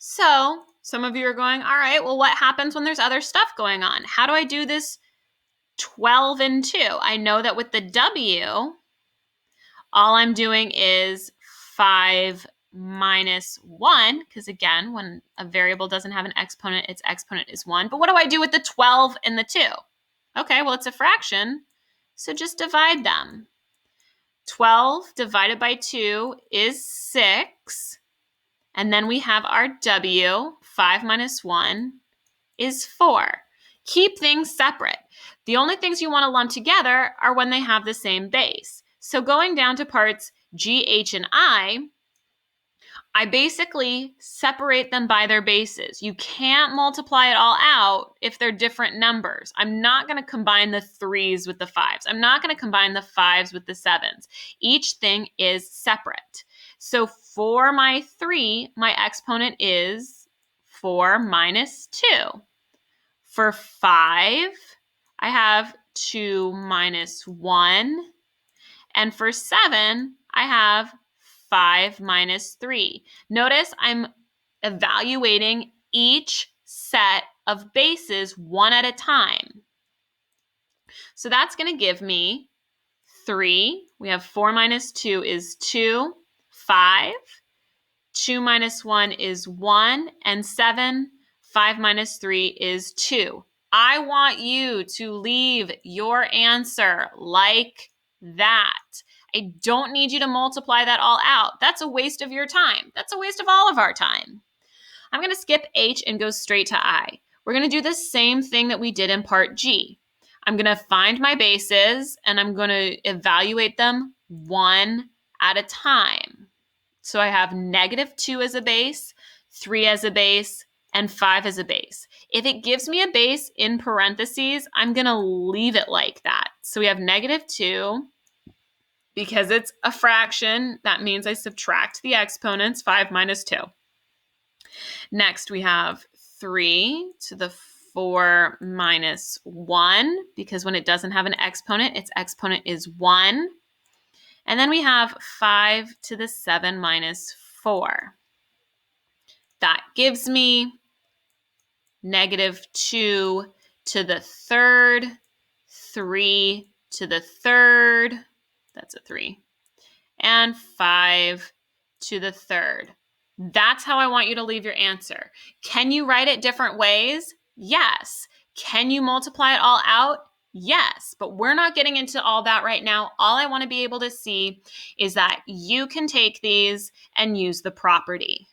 So some of you are going, all right, well, what happens when there's other stuff going on? How do I do this 12 and 2? I know that with the W, all I'm doing is 5 minus 1, because again, when a variable doesn't have an exponent, its exponent is 1. But what do I do with the 12 and the 2? Okay, well, it's a fraction, so just divide them. 12 divided by 2 is 6. And then we have our W, 5 minus 1 is 4. Keep things separate. The only things you want to lump together are when they have the same base. So going down to parts G, H, and I basically separate them by their bases. You can't multiply it all out if they're different numbers. I'm not going to combine the 3s with the 5s. I'm not going to combine the 5s with the 7s. Each thing is separate. So for my 3, my exponent is 4 minus 2. For 5, I have 2 minus 1. And for 7, I have 5 minus 3. Notice I'm evaluating each set of bases one at a time. So that's going to give me 3. We have 4 minus 2 is 2, 5. 2 minus 1 is 1, and 7. 5 minus 3 is 2. I want you to leave your answer like that. I don't need you to multiply that all out. That's a waste of your time. That's a waste of all of our time. I'm going to skip H and go straight to I. We're going to do the same thing that we did in part G. I'm going to find my bases, and I'm going to evaluate them one at a time. So I have -2 as a base, 3 as a base, and 5 as a base. If it gives me a base in parentheses, I'm going to leave it like that. So we have -2. Because it's a fraction, that means I subtract the exponents, 5 minus 2. Next, we have 3 to the 4 minus 1, because when it doesn't have an exponent, its exponent is 1. And then we have 5 to the 7 minus 4. That gives me -2 to the 3rd, 3 to the 3rd, that's a 3, and 5 to the 3rd. That's how I want you to leave your answer. Can you write it different ways? Yes. Can you multiply it all out? Yes, but we're not getting into all that right now. All I want to be able to see is that you can take these and use the property.